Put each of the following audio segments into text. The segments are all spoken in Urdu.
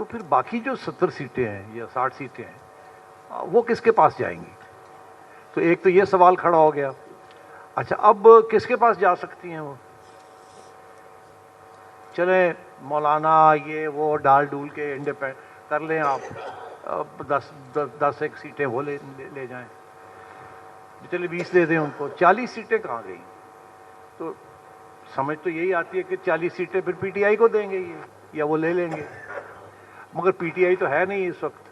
تو پھر باقی جو 70 سیٹیں ہیں یا 60 سیٹیں ہیں وہ کس کے پاس جائیں گی؟ تو ایک تو یہ سوال کھڑا ہو گیا. اچھا اب کس کے پاس جا سکتی ہیں وہ؟ چلیں مولانا یہ وہ ڈال ڈول کے انڈیپینڈ کر لیں آپ، 10 ایک سیٹیں وہ لے جائیں، چلے 20 دے دیں ان کو. 40 سیٹیں کہاں گئیں؟ تو سمجھ تو یہی آتی ہے کہ 40 سیٹیں پھر پی ٹی آئی کو دیں گے یہ، یا وہ لے لیں گے. مگر پی ٹی آئی تو ہے نہیں اس وقت،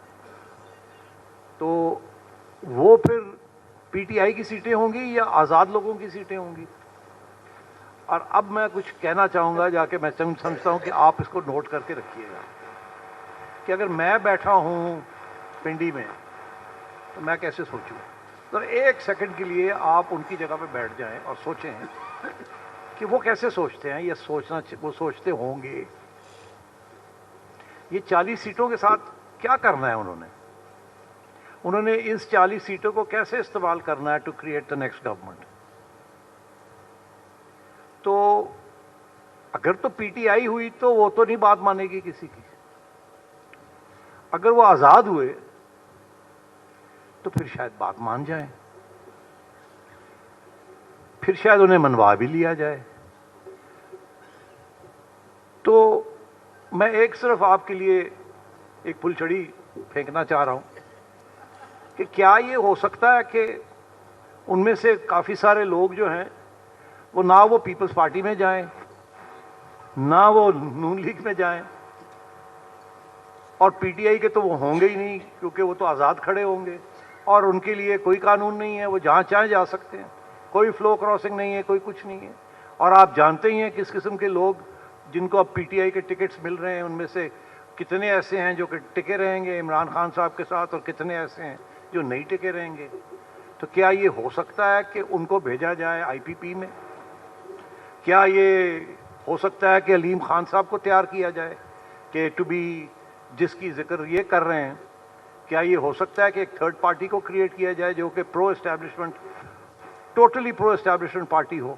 تو وہ پھر پی ٹی آئی کی سیٹیں ہوں گی یا آزاد لوگوں کی سیٹیں ہوں گی. اور اب میں کچھ کہنا چاہوں گا جا کے، میں سمجھتا ہوں کہ آپ اس کو نوٹ کر کے رکھیے گا کہ اگر میں بیٹھا ہوں پنڈی میں تو میں کیسے سوچوں. تو ایک سیکنڈ کے لیے آپ ان کی جگہ پہ بیٹھ جائیں اور سوچیں کہ وہ کیسے سوچتے ہیں، یا وہ سوچتے ہوں گے. یہ 40 سیٹوں کے ساتھ کیا کرنا ہے انہوں نے اس 40 سیٹوں کو کیسے استعمال کرنا ہے to create the next government. تو اگر تو پی ٹی آئی ہوئی تو وہ تو نہیں بات مانے گی کسی کی. اگر وہ آزاد ہوئے تو پھر شاید بات مان جائیں، پھر شاید انہیں منوا بھی لیا جائے. تو میں ایک صرف آپ کے لیے ایک پھلچھڑی پھینکنا چاہ رہا ہوں کہ کیا یہ ہو سکتا ہے کہ ان میں سے کافی سارے لوگ جو ہیں وہ نہ وہ پیپلز پارٹی میں جائیں، نہ وہ نون لیگ میں جائیں، اور پی ٹی آئی کے تو وہ ہوں گے ہی نہیں کیونکہ وہ تو آزاد کھڑے ہوں گے، اور ان کے لیے کوئی قانون نہیں ہے، وہ جہاں چاہیں جا سکتے ہیں، کوئی فلو کراسنگ نہیں ہے، کوئی کچھ نہیں ہے. اور آپ جانتے ہی ہیں کس قسم کے لوگ جن کو اب پی ٹی آئی کے ٹکٹس مل رہے ہیں، ان میں سے کتنے ایسے ہیں جو کہ ٹکے رہیں گے عمران خان صاحب کے ساتھ، اور کتنے ایسے ہیں جو نہیں ٹکے رہیں گے. تو کیا یہ ہو سکتا ہے کہ ان کو بھیجا جائے آئی پی پی میں؟ کیا یہ ہو سکتا ہے کہ علیم خان صاحب کو تیار کیا جائے کہ ٹو بی، جس کی ذکر یہ کر رہے ہیں، کیا یہ ہو سکتا ہے کہ ایک تھرڈ پارٹی کو کریٹ کیا جائے جو کہ پرو اسٹیبلشمنٹ، ٹوٹلی پرو اسٹیبلشمنٹ پارٹی ہو؟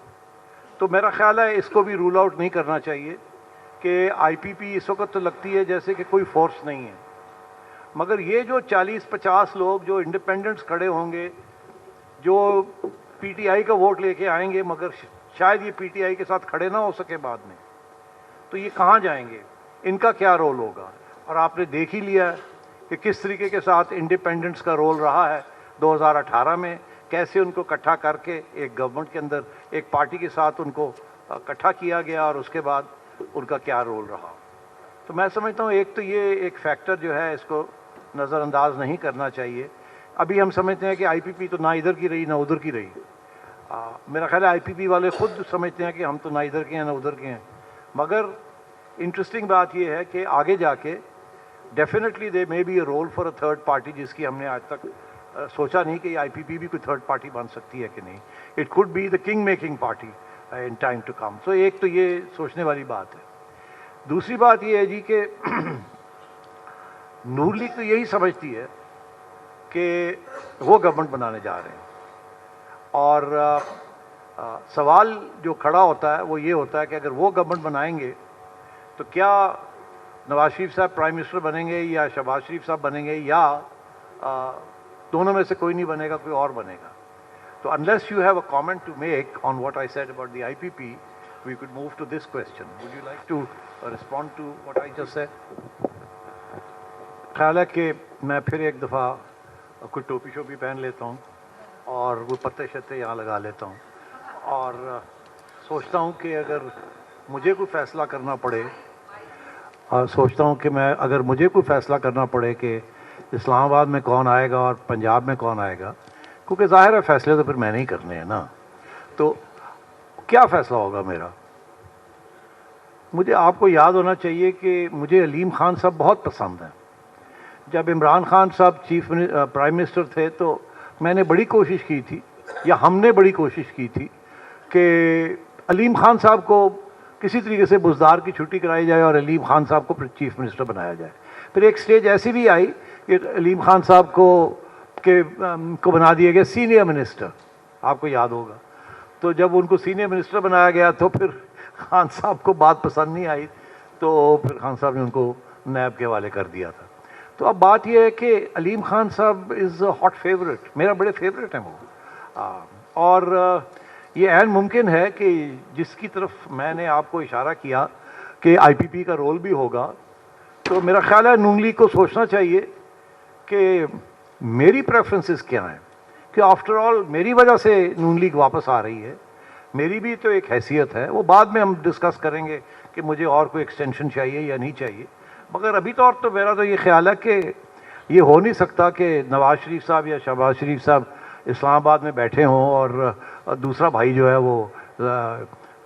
تو میرا خیال ہے اس کو بھی رول آؤٹ نہیں کرنا چاہیے کہ آئی پی پی اس وقت تو لگتی ہے جیسے کہ کوئی فورس نہیں ہے. مگر یہ جو 40-50 لوگ جو انڈیپینڈنٹس کھڑے ہوں گے، جو پی ٹی آئی کا ووٹ لے کے آئیں گے مگر شاید یہ پی ٹی آئی کے ساتھ کھڑے نہ ہو سکے بعد میں، تو یہ کہاں جائیں گے؟ ان کا کیا رول ہوگا؟ اور آپ نے دیکھ ہی لیا کہ کس طریقے کے ساتھ انڈیپینڈنٹس کا رول رہا ہے 2018 میں، کیسے ان کو اکٹھا کر کے ایک گورنمنٹ کے اندر ایک پارٹی کے ساتھ ان کو اکٹھا کیا گیا، اور اس کے بعد ان کا کیا رول رہا. تو میں سمجھتا ہوں ایک تو یہ ایک فیکٹر جو ہے اس کو نظر انداز نہیں کرنا چاہیے. ابھی ہم سمجھتے ہیں کہ آئی پی پی تو نہ ادھر کی رہی نہ ادھر کی رہی. میرا خیال ہے آئی پی پی والے خود سمجھتے ہیں کہ ہم تو نہ ادھر کے ہیں نہ ادھر کے ہیں. مگر انٹرسٹنگ بات یہ ہے کہ آگے جا کے definitely they may be a role for a third party, جس کی ہم نے آج تک سوچا نہیں کہ آئی پی پی بھی کوئی تھرڈ پارٹی بن سکتی ہے کہ نہیں. It could be the king making party in time to come. So ایک تو یہ سوچنے والی بات ہے. دوسری بات یہ ہے جی کہ نون لیگ تو یہی سمجھتی ہے کہ وہ گورنمنٹ بنانے جا رہے ہیں، اور سوال جو کھڑا ہوتا ہے وہ یہ ہوتا ہے کہ اگر وہ گورنمنٹ بنائیں گے تو کیا نواز شریف صاحب پرائم منسٹر بنیں گے یا شہباز شریف صاحب بنیں گے، یا دونوں میں سے کوئی نہیں بنے گا، کوئی اور بنے گا. تو unless you have a comment to make on what I said about the IPP, we could move to this question. Would you like to respond to what I just said? خیال ہے کہ میں پھر ایک دفعہ کوئی ٹوپی شوپی پہن لیتا ہوں اور وہ پتے شتے یہاں لگا لیتا ہوں، اور سوچتا ہوں کہ اگر مجھے کوئی فیصلہ کرنا پڑے، اور سوچتا ہوں کہ اگر مجھے کوئی فیصلہ کرنا پڑے کہ اسلام آباد میں کون آئے گا اور پنجاب میں کون آئے گا، کیونکہ ظاہر ہے فیصلے تو پھر میں نہیں کرنے ہیں نا، تو کیا فیصلہ ہوگا میرا؟ مجھے آپ کو یاد ہونا چاہیے کہ مجھے علیم خان صاحب بہت پسند ہیں. جب عمران خان صاحب پرائم منسٹر تھے تو میں نے بڑی کوشش کی تھی، یا ہم نے بڑی کوشش کی تھی کہ علیم خان صاحب کو کسی طریقے سے بزدار کی چھٹی کرائی جائے اور علیم خان صاحب کو چیف منسٹر بنایا جائے. پھر ایک سٹیج ایسی بھی آئی کہ علیم خان صاحب کو بنا دیا گیا سینئر منسٹر، آپ کو یاد ہوگا. تو جب ان کو سینئر منسٹر بنایا گیا تو پھر خان صاحب کو بات پسند نہیں آئی، تو پھر خان صاحب نے ان کو نیب کے حوالے کر دیا تھا. تو اب بات یہ ہے کہ علیم خان صاحب از ہاٹ فیوریٹ, میرا بڑے فیوریٹ ہیں وہ, اور یہ عین ممکن ہے کہ جس کی طرف میں نے آپ کو اشارہ کیا کہ آئی پی پی کا رول بھی ہوگا, تو میرا خیال ہے نون لیگ کو سوچنا چاہیے کہ میری پریفرنسز کیا ہیں, کہ آفٹر آل میری وجہ سے نون لیگ واپس آ رہی ہے, میری بھی تو ایک حیثیت ہے. وہ بعد میں ہم ڈسکس کریں گے کہ مجھے اور کوئی ایکسٹینشن چاہیے یا نہیں چاہیے, مگر ابھی طور تو میرا تو یہ خیال ہے کہ یہ ہو نہیں سکتا کہ نواز شریف صاحب یا شہباز شریف صاحب اسلام آباد میں بیٹھے ہوں اور دوسرا بھائی جو ہے وہ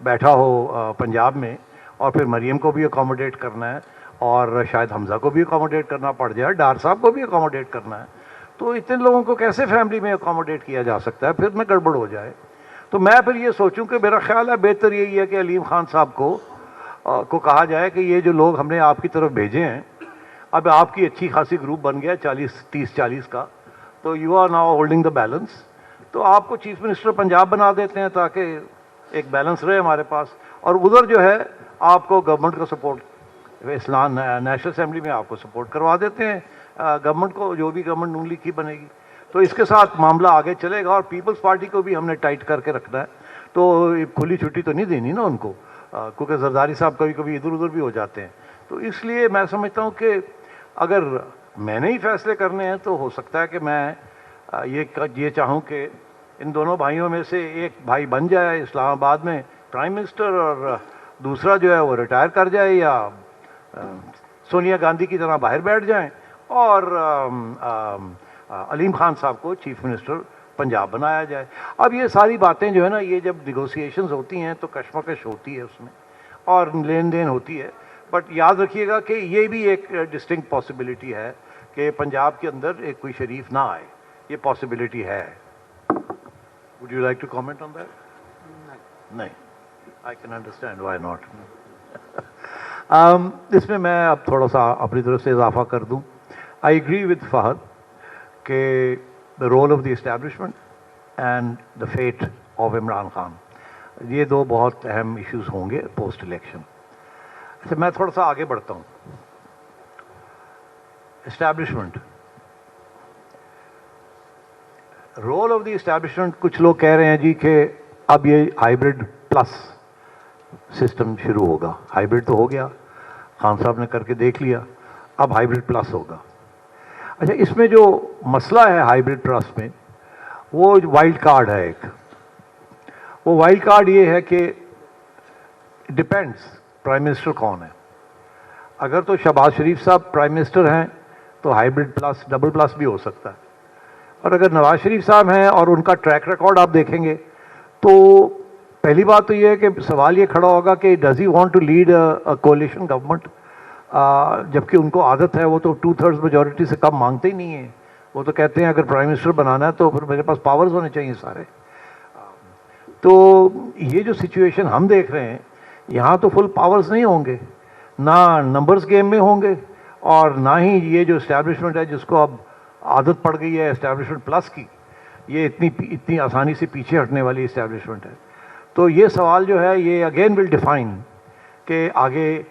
بیٹھا ہو پنجاب میں, اور پھر مریم کو بھی اکوموڈیٹ کرنا ہے اور شاید حمزہ کو بھی اکوموڈیٹ کرنا پڑ جائے, ڈار صاحب کو بھی اکوموڈیٹ کرنا ہے. تو اتنے لوگوں کو کیسے فیملی میں اکوموڈیٹ کیا جا سکتا ہے, پھر میں گڑبڑ ہو جائے. تو میں پھر یہ سوچوں کہ میرا خیال ہے بہتر یہی ہے کہ علیم خان صاحب کو کہا جائے کہ یہ جو لوگ ہم نے آپ کی طرف بھیجے ہیں, اب آپ کی اچھی خاصی گروپ بن گیا 30-40 کا, تو you are now holding the balance, تو آپ کو چیف منسٹر پنجاب بنا دیتے ہیں تاکہ ایک بیلنس رہے ہمارے پاس, اور ادھر جو ہے آپ کو گورنمنٹ کا سپورٹ, اسلام نیشنل اسمبلی میں آپ کو سپورٹ کروا دیتے ہیں گورنمنٹ کو, جو بھی گورنمنٹ نون لیگ کی بنے گی. تو اس کے ساتھ معاملہ آگے چلے گا, اور پیپلز پارٹی کو بھی ہم نے ٹائٹ کر کے رکھنا ہے. تو کھلی چھٹی تو نہیں دینی نا ان کو, کیونکہ زرداری صاحب کبھی کبھی ادھر ادھر بھی ہو جاتے ہیں. تو اس لیے میں سمجھتا ہوں کہ اگر میں نے ہی فیصلے کرنے ہیں تو ہو سکتا ہے کہ میں یہ چاہوں کہ ان دونوں بھائیوں میں سے ایک بھائی بن جائے اسلام آباد میں پرائم منسٹر, اور دوسرا جو ہے وہ ریٹائر کر جائے یا سونیا گاندھی کی طرح باہر بیٹھ جائیں, اور علیم خان صاحب کو چیف منسٹر پنجاب بنایا جائے. اب یہ ساری باتیں جو ہے نا, یہ جب نیگوسیشنز ہوتی ہیں تو کشمکش ہوتی ہے اس میں, اور لین دین ہوتی ہے, بٹ یاد رکھیے گا کہ یہ بھی ایک ڈسٹنکٹ پاسبلٹی ہے کہ پنجاب کے اندر ایک کوئی شریف نہ آئے, یہ پاسبلٹی ہے. Would you like to comment on that? نہیں, I can understand why not. اس میں اب تھوڑا سا اپنی طرف سے اضافہ کر دوں. I agree with Fahad کہ the role of the establishment and the fate of Imran Khan, یہ دو بہت اہم ایشوز ہوں گے پوسٹ الیکشن. اچھا, میں تھوڑا سا آگے بڑھتا ہوں. Establishment, role of the establishment, کچھ لوگ کہہ رہے ہیں جی کہ اب یہ ہائیبرڈ پلس سسٹم شروع ہوگا. ہائیبرڈ تو ہو گیا, خان صاحب نے کر کے دیکھ لیا, اب ہائیبرڈ پلس ہوگا. اچھا, اس میں جو مسئلہ ہے ہائیبرڈ پلس میں, وہ وائلڈ کارڈ ہے ایک. وہ وائلڈ کارڈ یہ ہے کہ ڈپینڈس پرائم منسٹر کون ہے. اگر تو شہباز شریف صاحب پرائم منسٹر ہیں تو ہائیبرڈ پلس ڈبل پلس بھی ہو سکتا ہے, اور اگر نواز شریف صاحب ہیں اور ان کا ٹریک ریکارڈ آپ دیکھیں گے تو پہلی بات تو یہ ہے کہ سوال یہ کھڑا ہوگا کہ does he want to lead coalition government, جبکہ ان کو عادت ہے, وہ تو 2/3 میجورٹی سے کم مانگتے ہی نہیں ہیں. وہ تو کہتے ہیں اگر پرائم منسٹر بنانا ہے تو پھر میرے پاس پاورز ہونے چاہیے سارے. تو یہ جو سچویشن ہم دیکھ رہے ہیں, یہاں تو فل پاورز نہیں ہوں گے, نہ نمبرز گیم میں ہوں گے, اور نہ ہی یہ جو اسٹیبلشمنٹ ہے جس کو اب عادت پڑ گئی ہے اسٹیبلشمنٹ پلس کی, یہ اتنی آسانی سے پیچھے ہٹنے والی اسٹیبلشمنٹ ہے. تو یہ سوال جو ہے یہ اگین ول ڈیفائن کہ آگے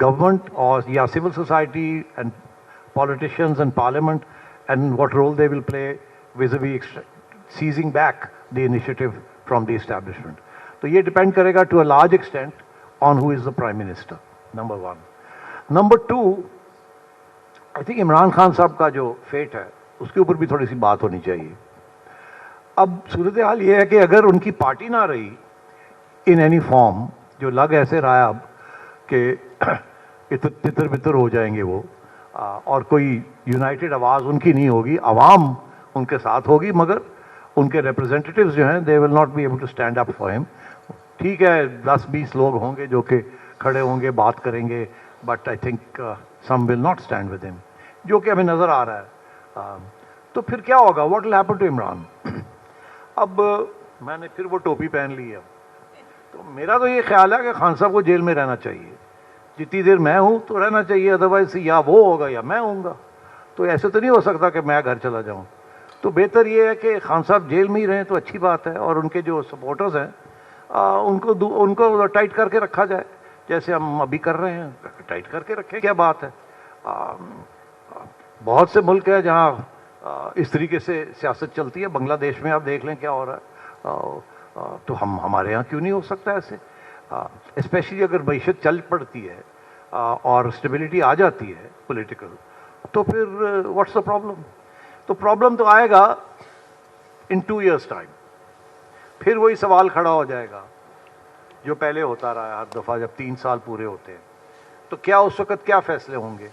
گورنمنٹ اور یا civil society and politicians and parliament and what role they will play vis a vis seizing back the initiative from the establishment. تو یہ ڈپینڈ کرے گا to a large extent on who is the prime minister, number 1. Number 2, I think Imran Khan sahib کا جو فیٹ ہے اس کے اوپر بھی تھوڑی سی بات ہونی چاہیے. اب صورتحال یہ ہے کہ اگر ان کی پارٹی نہ رہی ان اینی فارم, جو لگ ایسے رہا ہے اب کہ تتر بتر ہو جائیں گے وہ, اور کوئی یونائٹڈ آواز ان کی نہیں ہوگی, عوام ان کے ساتھ ہوگی مگر ان کے ریپرزینٹیوز جو ہیں they will not be able to stand up for ہم. ٹھیک ہے 10-20 لوگ ہوں گے جو کہ کھڑے ہوں گے, بات کریں گے, but I think some will not stand with ہم, جو کہ ہمیں نظر آ رہا ہے. تو پھر کیا ہوگا, what will happen to Imran. اب میں نے پھر وہ ٹوپی پہن لی ہے, تو میرا تو یہ خیال ہے کہ خان صاحب کو جیل میں رہنا چاہیے. جتنی دیر میں ہوں تو رہنا چاہیے, ادروائز یا وہ ہوگا یا میں ہوں گا. تو ایسے تو نہیں ہو سکتا کہ میں گھر چلا جاؤں. تو بہتر یہ ہے کہ خان صاحب جیل میں ہی رہیں تو اچھی بات ہے, اور ان کے جو سپورٹرز ہیں ان کو ٹائٹ کر کے رکھا جائے, جیسے ہم ابھی کر رہے ہیں, ٹائٹ کر کے رکھیں, کیا بات ہے. بہت سے ملک ہیں جہاں اس طریقے سے سیاست چلتی ہے. بنگلہ دیش میں آپ دیکھ لیں کیا ہو رہا ہے. تو ہمارے یہاں کیوں نہیں ہو سکتا ایسے؟ اسپیشلی اگر معیشت چل پڑتی ہے اور اسٹیبلٹی آ جاتی ہے پولیٹیکل, تو پھر واٹس دا پرابلم؟ تو پرابلم تو آئے گا ان 2 years ٹائم. پھر وہی سوال کھڑا ہو جائے گا جو پہلے ہوتا رہا ہے ہر دفعہ جب 3 سال پورے ہوتے ہیں. تو کیا اس وقت کیا فیصلے ہوں گے؟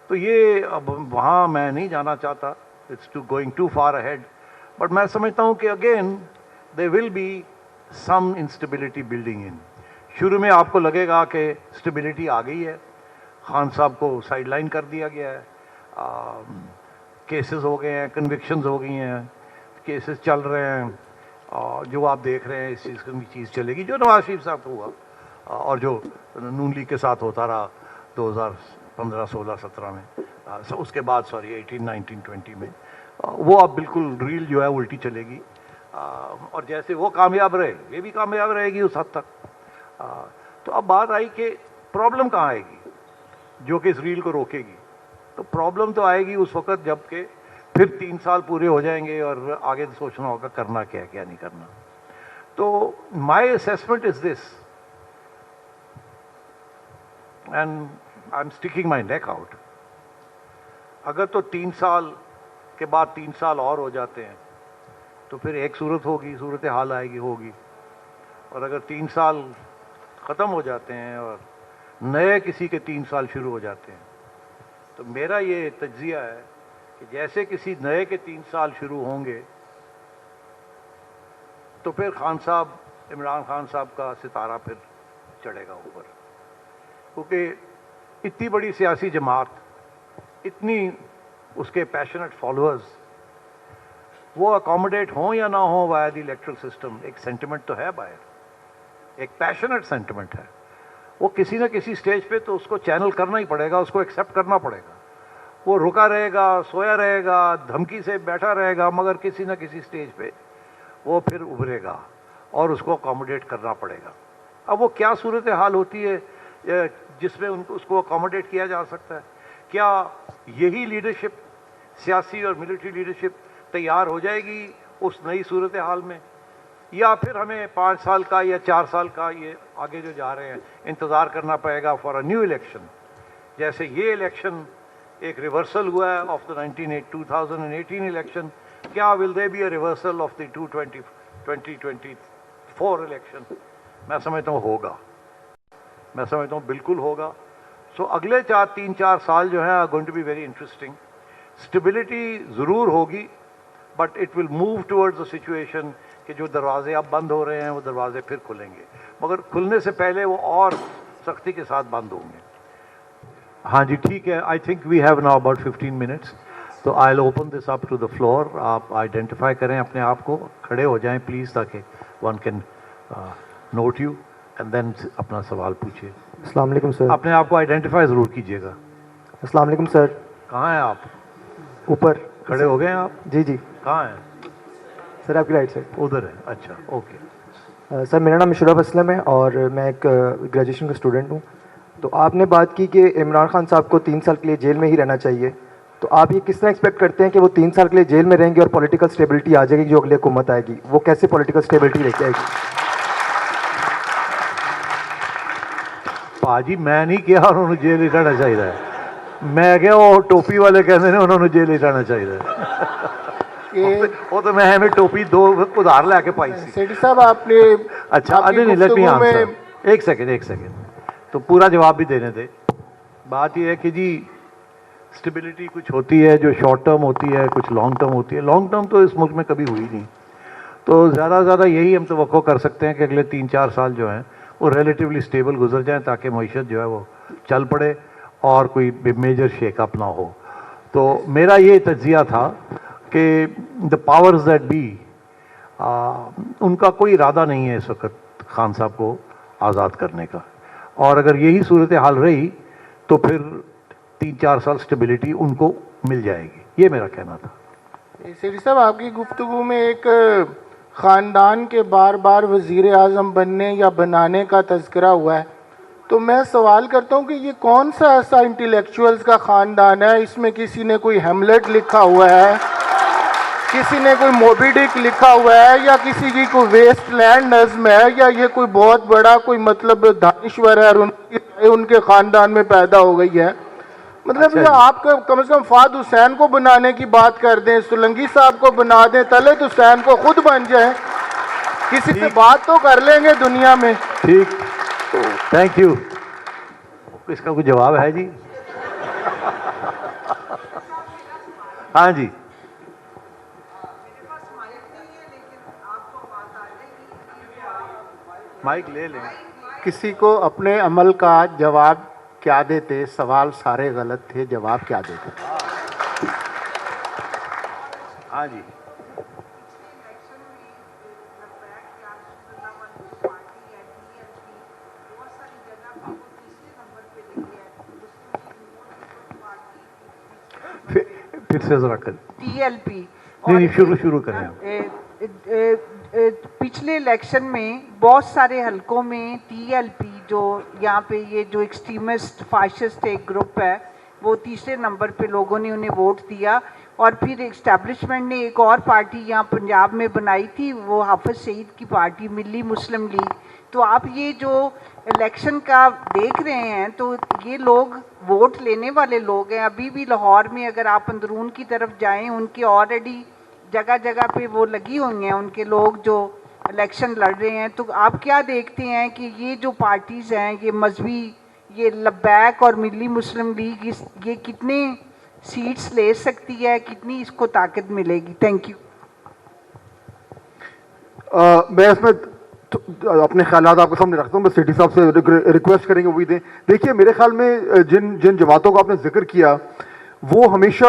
تو یہ اب وہاں میں نہیں جانا چاہتا, it's going too far ahead. But میں سمجھتا ہوں کہ again there will be some instability building in. شروع میں آپ کو لگے گا کہ اسٹیبلٹی آ گئی ہے, خان صاحب کو سائڈ لائن کر دیا گیا ہے, کیسز ہو گئے ہیں, کنوکشنز ہو گئی ہیں, کیسز چل رہے ہیں, جو آپ دیکھ رہے ہیں اس چیز چلے گی جو نواز شریف صاحب کو ہوا اور جو نون لیگ کے ساتھ ہوتا رہا 2015, 16, 17 میں, اس کے بعد 18, 19, 20 میں, وہ اب بالکل ریل جو ہے الٹی چلے گی. اور جیسے وہ کامیاب رہے یہ بھی کامیاب رہے گی اس حد تک. تو اب بات آئی کہ پرابلم کہاں آئے گی جو کہ اس ریل کو روکے گی؟ تو پرابلم تو آئے گی اس وقت جب کہ پھر 3 سال پورے ہو جائیں گے اور آگے سوچنا ہوگا کرنا کیا کیا نہیں کرنا. تو my assessment is this, and I am sticking my neck out. اگر تو 3 سال کے بعد 3 سال اور ہو جاتے ہیں تو پھر ایک صورت ہوگی, صورت حال آئے گی ہوگی. اور اگر 3 سال ختم ہو جاتے ہیں اور نئے کسی کے 3 سال شروع ہو جاتے ہیں, تو میرا یہ تجزیہ ہے کہ جیسے کسی نئے کے 3 سال شروع ہوں گے تو پھر خان صاحب, عمران خان صاحب کا ستارہ پھر چڑھے گا اوپر. کیونکہ اتنی بڑی سیاسی جماعت, اتنی اس کے پیشنٹ فالوورز, وہ اکوموڈیٹ ہوں یا نہ ہوں وایا دی الیکٹرل سسٹم, ایک سینٹیمنٹ تو ہے باہر, ایک پیشنٹ سینٹیمنٹ ہے. وہ کسی نہ کسی سٹیج پہ تو اس کو چینل کرنا ہی پڑے گا, اس کو ایکسیپٹ کرنا پڑے گا. وہ رکا رہے گا, سویا رہے گا, دھمکی سے بیٹھا رہے گا, مگر کسی نہ کسی سٹیج پہ وہ پھر ابھرے گا اور اس کو اکوموڈیٹ کرنا پڑے گا. اب وہ کیا صورت حال ہوتی ہے جس میں اس کو اکوموڈیٹ کیا جا سکتا ہے؟ کیا یہی لیڈرشپ, سیاسی اور ملٹری لیڈرشپ تیار ہو جائے گی اس نئی صورت حال میں, یا پھر ہمیں 5 سال کا یا 4 سال کا, یہ آگے جو جا رہے ہیں, انتظار کرنا پڑے گا فار اے نیو الیکشن؟ جیسے یہ الیکشن ایک ریورسل ہوا ہے آف دا 2018 الیکشن, کیا will they be a reversal of the 2024 election? میں سمجھتا ہوں ہوگا, میں سمجھتا ہوں بالکل ہوگا. سو اگلے 3-4 سال جو ہیں going to be very interesting. Stability ضرور ہوگی, but it will move towards a situation کہ جو دروازے اب بند ہو رہے ہیں وہ دروازے پھر کھلیں گے, مگر کھلنے سے پہلے وہ اور سختی کے ساتھ بند ہوں گے. ہاں جی ٹھیک ہے, I think we have now about 15 minutes. تو I will open this up to the floor. آپ آئیڈینٹیفائی کریں اپنے آپ کو, کھڑے ہو جائیں پلیز تاکہ one can note you and then اپنا سوال پوچھیے. السلام علیکم سر. اپنے آپ کو آئیڈینٹیفائی ضرور کیجیے گا. السلام علیکم سر. کہاں ہیں آپ؟ اوپر کھڑے ہو گئے ہیں آپ؟ جی جی. کہاں ہیں سر؟ آپ کی رائٹ سائڈ. ادھر ہے, اچھا اوکے. سر میرا نام مشرف اسلم ہے اور میں ایک گریجویشن کا اسٹوڈنٹ ہوں. تو آپ نے بات کی کہ عمران خان صاحب کو 3 سال کے لیے جیل میں ہی رہنا چاہیے. تو آپ یہ کس طرح ایکسپیکٹ کرتے ہیں کہ وہ 3 سال کے لیے جیل میں رہیں گے اور پولیٹیکل اسٹیبلٹی آ جائے گی جو اگلی حکومت آئے گی؟ وہ کیسے پولیٹیکل اسٹیبلٹی لے کے آئے گی؟ پاجی میں نہیں کیا انہوں نے جیل ہی رہنا چاہیے, میں کیا وہ ٹوپی والے کہتے ہیں انہوں نے جیل ہی رہنا چاہیے. وہ تو میں ہمیں ٹوپی 2 ادھار لے کے پائی سی. سیٹھی صاحب آپ نے اچھا نہیں لیٹ می آنسر. ایک سیکنڈ تو پورا جواب بھی دینے دے. بات یہ ہے کہ جی اسٹیبلٹی کچھ ہوتی ہے جو شارٹ ٹرم ہوتی ہے, کچھ لانگ ٹرم ہوتی ہے. لانگ ٹرم تو اس ملک میں کبھی ہوئی نہیں, تو زیادہ سے زیادہ یہی ہم توقع کر سکتے ہیں کہ اگلے 3-4 سال جو ہیں وہ ریلیٹیولی اسٹیبل گزر جائیں تاکہ معیشت جو ہے وہ چل پڑے اور کوئی میجر شیک اپ نہ ہو. تو میرا یہ تجزیہ تھا کہ دا پاورز دیٹ بی, ان کا کوئی ارادہ نہیں ہے اس وقت خان صاحب کو آزاد کرنے کا, اور اگر یہی صورت حال رہی تو پھر 3-4 سال اسٹیبلٹی ان کو مل جائے گی. یہ میرا کہنا تھا. سیٹھی صاحب آپ کی گفتگو میں ایک خاندان کے بار بار وزیر اعظم بننے یا بنانے کا تذکرہ ہوا ہے, تو میں سوال کرتا ہوں کہ یہ کون سا ایسا انٹلیکچوئلز کا خاندان ہے، اس میں کسی نے کوئی ہیملیٹ لکھا ہوا ہے، کسی نے کوئی موبی ڈک لکھا ہوا ہے، یا کسی کی کوئی ویسٹ لینڈ نظم ہے، یا یہ کوئی بہت بڑا کوئی مطلب دانشور ہے اور ان کے خاندان میں پیدا ہو گئی ہے؟ مطلب یہ آپ کا کم از کم فہد حسین کو بنانے کی بات کر دیں، سولنگی صاحب کو بنا دیں، طلعت حسین کو خود بن جائیں، کسی سے بات تو کر لیں گے دنیا میں. ٹھیک، تھینک یو. اس کا کوئی جواب ہے جی؟ ہاں جی. مائک لے لیں. کسی کو اپنے عمل کا جواب کیا دیتے؟ سوال سارے غلط تھے، جواب کیا دیتے؟ ہاں جی. پھر سے ذرا کر ٹی ایل پی. نہیں، شروع کریں. پچھلے الیکشن میں بہت سارے حلقوں میں ٹی ایل پی جو یہاں پہ یہ جو ایکسٹریمسٹ فاشسٹ ایک گروپ ہے وہ تیسرے نمبر پہ لوگوں نے انہیں ووٹ دیا. اور پھر اسٹیبلشمنٹ نے ایک اور پارٹی یہاں پنجاب میں بنائی تھی، وہ حافظ سعید کی پارٹی ملی مسلم لیگ. تو آپ یہ جو الیکشن کا دیکھ رہے ہیں تو یہ لوگ ووٹ لینے والے لوگ ہیں. ابھی بھی لاہور میں اگر آپ اندرون کی طرف جائیں ان کی آلریڈی جگہ جگہ پہ وہ لگی ہوئی ہیں ان کے لوگ جو الیکشن لڑ رہے ہیں. تو آپ کیا دیکھتے ہیں کہ یہ جو پارٹیز ہیں یہ مذہبی، یہ لبیک اور ملی مسلم لیگ، یہ کتنے سیٹس لے سکتی ہے، کتنی اس کو طاقت ملے گی؟ Thank you. میں اس میں اپنے خیالات آپ کے سامنے رکھتا ہوں. بس سیٹی صاحب سے ریکویسٹ کریں گے وہی دیں. دیکھیے میرے خیال میں جن جماعتوں کا آپ نے ذکر کیا وہ ہمیشہ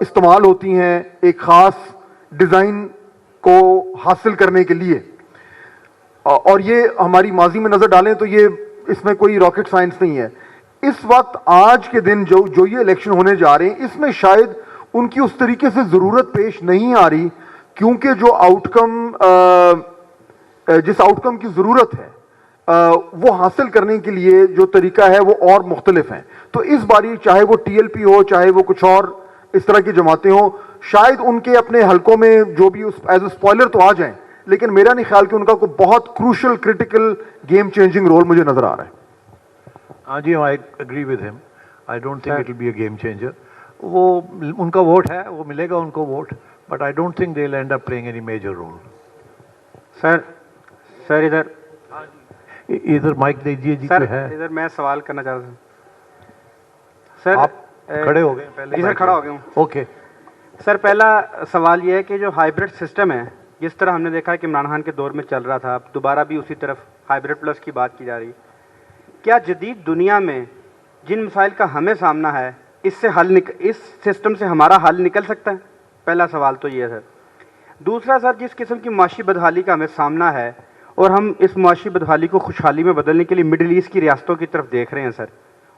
استعمال ہوتی ہیں ایک خاص ڈیزائن کو حاصل کرنے کے لیے، اور یہ ہماری ماضی میں نظر ڈالیں تو یہ اس میں کوئی راکٹ سائنس نہیں ہے. اس وقت آج کے دن جو یہ الیکشن ہونے جا رہے ہیں اس میں شاید ان کی اس طریقے سے ضرورت پیش نہیں آ رہی، کیونکہ جو آؤٹ کم جس آؤٹ کم کی ضرورت ہے وہ حاصل کرنے کے لیے جو طریقہ ہے وہ اور مختلف ہیں. تو اس باری چاہے وہ ٹی ایل پی ہو، چاہے وہ کچھ اور اس طرح کی جماعتیں ہوں، شاید ان کے اپنے حلقوں میں جو بھی ایز اے اسپوائلر تو آ جائیں، لیکن میرا نہیں خیال کہ ان کا کوئی بہت crucial critical game changing role مجھے نظر آ رہا ہے. ہاں جی، آئی agree with him. I don't think it will be a game changer. وہ ان کا ووٹ ہے، وہ ملے گا ان کو vote, but I don't think they will end up playing any major role. Sir ادھر مائک دیجیے جی. سر ہے ادھر میں سوال کرنا چاہتا ہوں. سر آپ کھڑے ہو گئے پہلے؟ جی سر کھڑا ہو گیا ہوں. اوکے. سر پہلا سوال یہ ہے کہ جو ہائیبرڈ سسٹم ہے، جس طرح ہم نے دیکھا کہ عمران خان کے دور میں چل رہا تھا، اب دوبارہ بھی اسی طرف ہائیبرڈ پلس کی بات کی جا رہی ہے. کیا جدید دنیا میں جن مسائل کا ہمیں سامنا ہے اس سسٹم سے ہمارا حل نکل سکتا ہے؟ پہلا سوال تو یہ ہے سر. دوسرا سر، جس قسم کی معاشی بدحالی کا ہمیں سامنا ہے اور ہم اس معاشی بدحالی کو خوشحالی میں بدلنے کے لیے مڈل ایسٹ کی ریاستوں کی طرف دیکھ رہے ہیں سر،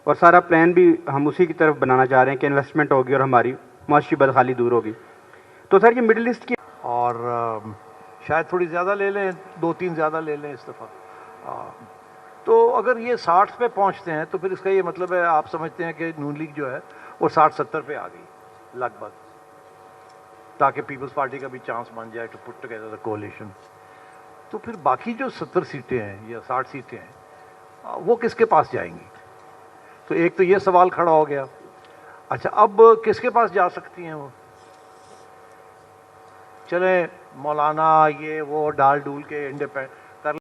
اور سارا پلان بھی ہم اسی کی طرف بنانا چاہ رہے ہیں کہ انویسٹمنٹ ہوگی اور ہماری معاشی بدحالی دور ہوگی. تو سر یہ مڈل ایسٹ کی اور شاید تھوڑی زیادہ لے لیں، 2-3 زیادہ لے لیں اس دفعہ. تو اگر یہ 60 پہ پہنچتے ہیں تو پھر اس کا یہ مطلب ہے آپ سمجھتے ہیں کہ نون لیگ جو ہے وہ 60-70 پہ آ گئی لگ بھگ، تاکہ پیپلز پارٹی کا بھی چانس بن جائے to put together the coalition. تو پھر باقی جو 70 سیٹیں ہیں یا 60 سیٹیں ہیں وہ کس کے پاس جائیں گی؟ تو ایک تو یہ سوال کھڑا ہو گیا. اچھا، اب کس کے پاس جا سکتی ہیں وہ؟ چلیں مولانا یہ وہ ڈال ڈول کے